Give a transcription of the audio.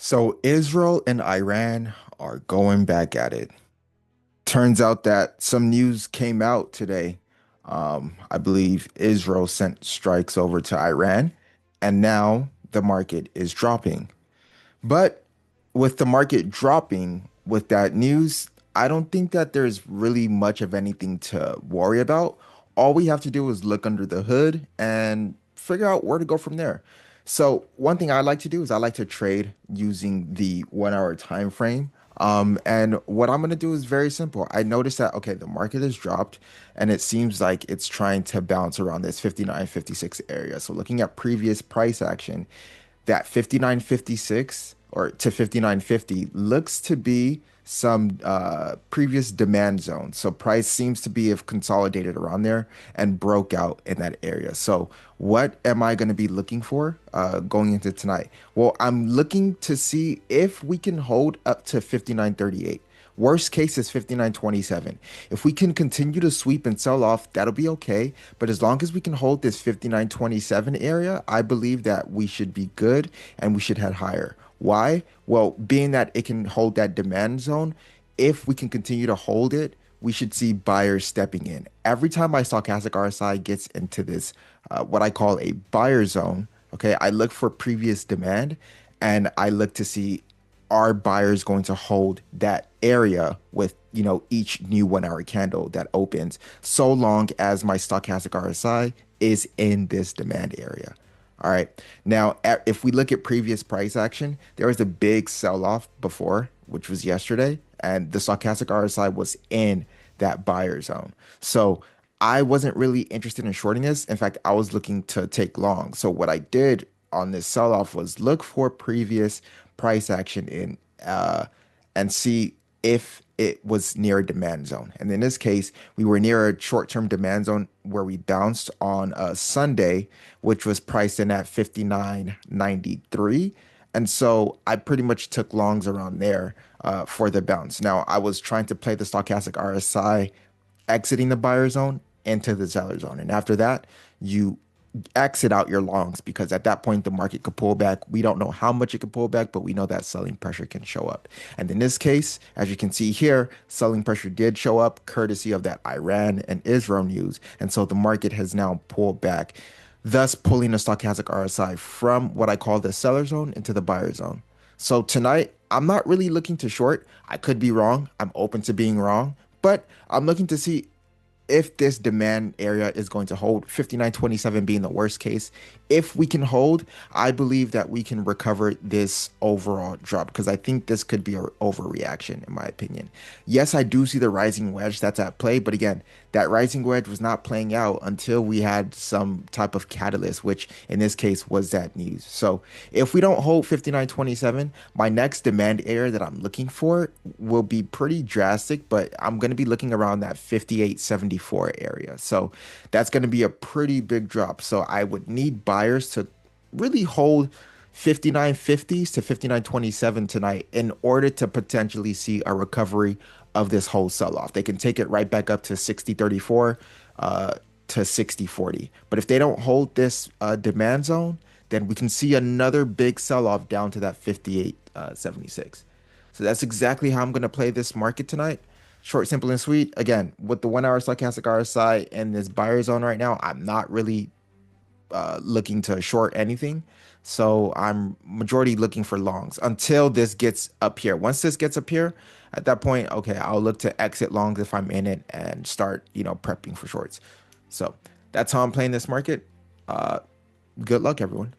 So Israel and Iran are going back at it. Turns out that some news came out today. I believe Israel sent strikes over to Iran, and now the market is dropping. But with the market dropping with that news, I don't think that there's really much of anything to worry about. All we have to do is look under the hood and figure out where to go from there. So one thing I like to do is I like to trade using the 1 hour time frame. And what I'm going to do is very simple. I noticed that, okay, the market has dropped and it seems like it's trying to bounce around this 59.56 area. So looking at previous price action, that 59.56 or to 59.50 looks to be some previous demand zone. So price seems to be have consolidated around there and broke out in that area. So what am I going to be looking for going into tonight? Well, I'm looking to see if we can hold up to 59.38. Worst case is 59.27. If we can continue to sweep and sell off, that'll be okay. But as long as we can hold this 59.27 area, I believe that we should be good and we should head higher. Why? Well, being that it can hold that demand zone, if we can continue to hold it, we should see buyers stepping in. Every time my stochastic RSI gets into this, what I call a buyer zone, okay, I look for previous demand and I look to see are buyers going to hold that area with each new 1 hour candle that opens so long as my stochastic RSI is in this demand area. All right. Now, if we look at previous price action, there was a big sell off before, which was yesterday, and the stochastic RSI was in that buyer zone. So I wasn't really interested in shorting this. In fact, I was looking to take long. So what I did on this sell off was look for previous price action in and see if it was near a demand zone. And in this case, we were near a short-term demand zone where we bounced on a Sunday, which was priced in at 59.93. And so I pretty much took longs around there for the bounce. Now, I was trying to play the stochastic RSI exiting the buyer zone into the seller zone. And after that, you exit out your longs because at that point the market could pull back. We don't know how much it could pull back, but we know that selling pressure can show up. And in this case, as you can see here, selling pressure did show up courtesy of that Iran and Israel news. And so the market has now pulled back, thus pulling the stochastic RSI from what I call the seller zone into the buyer zone. So tonight, I'm not really looking to short. I could be wrong. I'm open to being wrong, but I'm looking to see if this demand area is going to hold, 59.27 being the worst case. If we can hold, I believe that we can recover this overall drop because I think this could be an overreaction in my opinion. Yes, I do see the rising wedge that's at play, but again, that rising wedge was not playing out until we had some type of catalyst, which in this case was that news. So if we don't hold 59.27, my next demand area that I'm looking for will be pretty drastic, but I'm going to be looking around that 58.74 area. So that's going to be a pretty big drop. So I would need buyers to really hold 59.50s to 59.27 tonight in order to potentially see a recovery of this whole sell-off. They can take it right back up to 60.34 to 60.40. But if they don't hold this demand zone, then we can see another big sell-off down to that 58.76. So that's exactly how I'm going to play this market tonight. Short, simple, and sweet. Again, with the 1 hour stochastic RSI and this buyer zone right now, I'm not really looking to short anything. So I'm majority looking for longs until this gets up here. Once this gets up here, at that point, okay, I'll look to exit longs if I'm in it and start, prepping for shorts. So that's how I'm playing this market. Good luck, everyone.